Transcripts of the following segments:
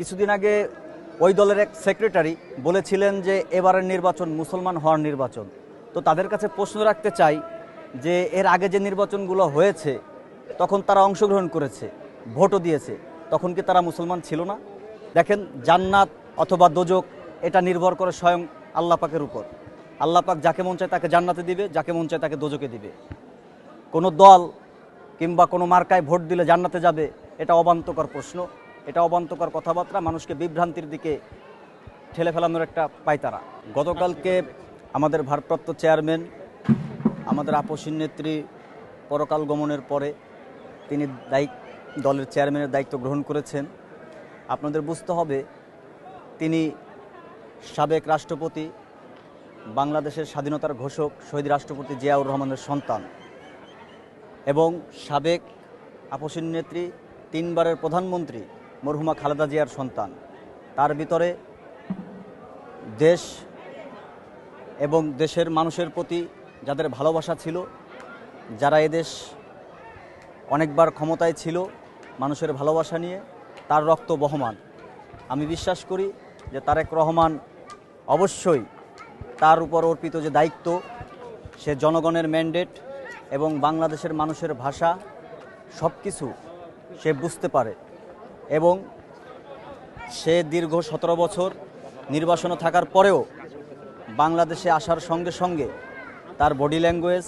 কিছুদিন আগে ওই দলের এক সেক্রেটারি বলেছিলেন যে এবারের নির্বাচন মুসলমান হওয়ার নির্বাচন। তো তাদের কাছে প্রশ্ন রাখতে চাই যে এর আগে যে নির্বাচনগুলো হয়েছে তখন তারা অংশগ্রহণ করেছে, ভোটও দিয়েছে, তখন কি তারা মুসলমান ছিল না? দেখেন, জান্নাত অথবা দোজক এটা নির্ভর করে স্বয়ং আল্লাহ পাকের উপর। আল্লাহ পাক যাকে মন চায় তাকে জান্নাতে দিবে, যাকে মন চায় তাকে দোজকে দিবে। কোনো দল কিংবা কোনো মার্কায় ভোট দিলে জান্নাতে যাবে, এটা অবান্তকর প্রশ্ন, এটা অবান্তকর কথাবার্তা, মানুষকে বিভ্রান্তির দিকে ঠেলে ফেলানোর একটা পায়তারা। গতকালকে আমাদের ভারপ্রাপ্ত চেয়ারম্যান, আমাদের আপসীন নেত্রী পরকাল গমনের পরে তিনি দলের চেয়ারম্যানের দায়িত্ব গ্রহণ করেছেন। আপনাদের বুঝতে হবে, তিনি সাবেক রাষ্ট্রপতি, বাংলাদেশের স্বাধীনতার ঘোষক শহীদ রাষ্ট্রপতি জিয়াউর রহমানের সন্তান এবং সাবেক আপসীন নেত্রী, 3 বারের প্রধানমন্ত্রী মরহুমা খালেদা জিয়ার সন্তান। তার ভিতরে দেশ এবং দেশের মানুষের প্রতি যাদের ভালোবাসা ছিল, যারা এদেশ অনেকবার ক্ষমতায় ছিল মানুষের ভালোবাসা নিয়ে, তার রক্ত বহমান। আমি বিশ্বাস করি যে তারেক রহমান অবশ্যই তার উপর অর্পিত যে দায়িত্ব, সে জনগণের ম্যান্ডেট এবং বাংলাদেশের মানুষের ভাষা সব কিছু সে বুঝতে পারে এবং সে দীর্ঘ 17 বছর নির্বাসনে থাকার পরেও বাংলাদেশে আসার সঙ্গে সঙ্গে তার বডি ল্যাঙ্গুয়েজ,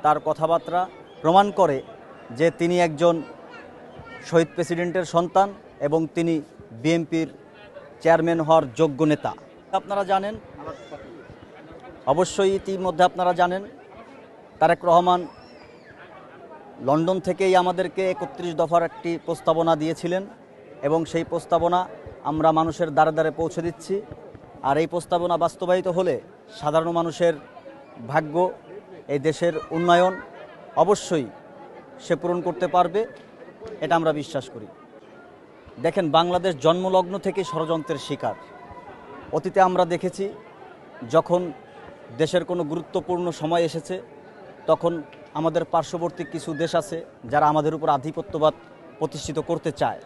তার কথাবার্তা প্রমাণ করে যে তিনি একজন শহীদ প্রেসিডেন্টের সন্তান এবং তিনি বিএনপির চেয়ারম্যান হওয়ার যোগ্য নেতা। আপনারা জানেন, অবশ্যই ইতিমধ্যে আপনারা জানেন, তারেক রহমান লন্ডন থেকেই আমাদেরকে 31 দফার একটি প্রস্তাবনা দিয়েছিলেন এবং সেই প্রস্তাবনা আমরা মানুষের দ্বারে দ্বারে পৌঁছে দিচ্ছি। আর এই প্রস্তাবনা বাস্তবায়িত হলে সাধারণ মানুষের ভাগ্য, এই দেশের উন্নয়ন অবশ্যই সে পূরণ করতে পারবে, এটা আমরা বিশ্বাস করি। দেখেন, বাংলাদেশ জন্মলগ্ন থেকে ষড়যন্ত্রের শিকার। অতীতে আমরা দেখেছি, যখন দেশের কোনো গুরুত্বপূর্ণ সময় এসেছে তখন আমাদের পার্শ্ববর্তী কিছু দেশ আছে যারা আমাদের উপর আধিপত্যবাদ প্রতিষ্ঠিত করতে চায়,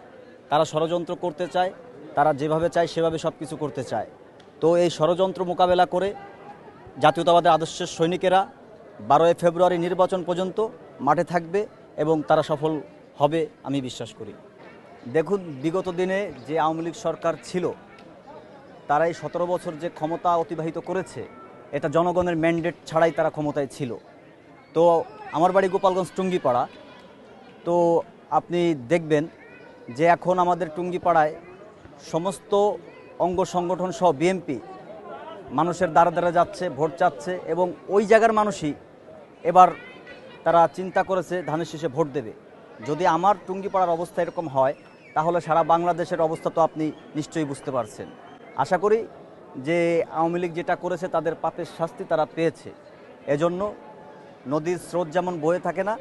তারা ষড়যন্ত্র করতে চায়, তারা যেভাবে চায় সেভাবে সব কিছু করতে চায়। তো এই ষড়যন্ত্র মোকাবেলা করে জাতীয়তাবাদের আদর্শের সৈনিকেরা 12 ফেব্রুয়ারি নির্বাচন পর্যন্ত মাঠে থাকবে এবং তারা সফল হবে আমি বিশ্বাস করি। দেখুন, বিগত দিনে যে আওয়ামী লীগ সরকার ছিল, তারা এই 17 বছর যে ক্ষমতা অতিবাহিত করেছে, এটা জনগণের ম্যান্ডেট ছাড়াই তারা ক্ষমতায় ছিল। তো আমার বাড়ি গোপালগঞ্জ টুঙ্গিপাড়া। তো আপনি দেখবেন যে এখন আমাদের টুঙ্গিপাড়ায় সমস্ত অঙ্গ সংগঠন সহ বিএনপি মানুষের দ্বারা দ্বারা যাচ্ছে, ভোট চাচ্ছে এবং ওই জায়গার মানুষই এবার তারা চিন্তা করেছে ধানের শীষে ভোট দেবে। যদি আমার টুঙ্গিপাড়ার অবস্থা এরকম হয়, তাহলে সারা বাংলাদেশের অবস্থা তো আপনি নিশ্চয়ই বুঝতে পারছেন। আশা করি যে আওয়ামী লীগ যেটা করেছে তাদের পাপের শাস্তি তারা পেয়েছে। এজন্য নদীর স্রোত যেমন বয়ে থাকে না,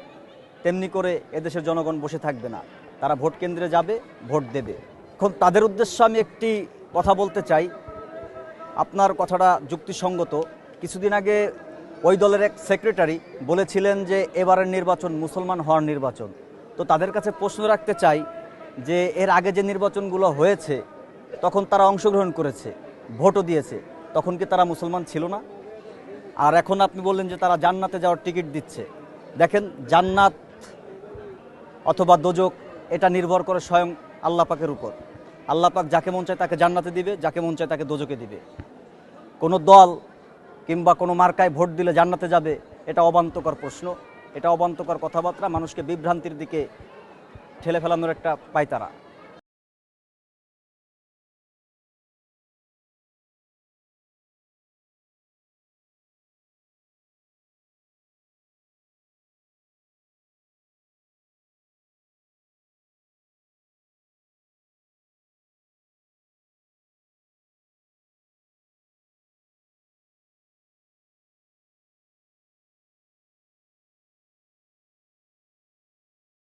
তেমনি করে এদেশের জনগণ বসে থাকবে না, তারা ভোট কেন্দ্রে যাবে, ভোট দেবে। এখন তাদের উদ্দেশ্যে আমি একটি কথা বলতে চাই, আপনার কথাটা যুক্তিসঙ্গত। কিছুদিন আগে ওই দলের এক সেক্রেটারি বলেছিলেন যে এবারের নির্বাচন মুসলমান হওয়ার নির্বাচন। তো তাদের কাছে প্রশ্ন রাখতে চাই যে এর আগে যে নির্বাচনগুলো হয়েছে তখন তারা অংশগ্রহণ করেছে, ভোটও দিয়েছে, তখন কি তারা মুসলমান ছিল না? আর এখন আপনি বললেন যে তারা জান্নাতে যাওয়ার টিকিট দিচ্ছে। দেখেন, জান্নাত অথবা দোজক এটা নির্ভর করে স্বয়ং আল্লাহ পাকের উপর। আল্লাহ পাক যাকে মন চায় তাকে জান্নাতে দিবে, যাকে মন চায় তাকে দোজকে দিবে। কোনো দল কিংবা কোনো মার্কায় ভোট দিলে জান্নাতে যাবে, এটা অবান্তকর প্রশ্ন, এটা অবান্তকর কথাবার্তা, মানুষকে বিভ্রান্তির দিকে ঠেলে ফেলানোর একটা পায়তারা।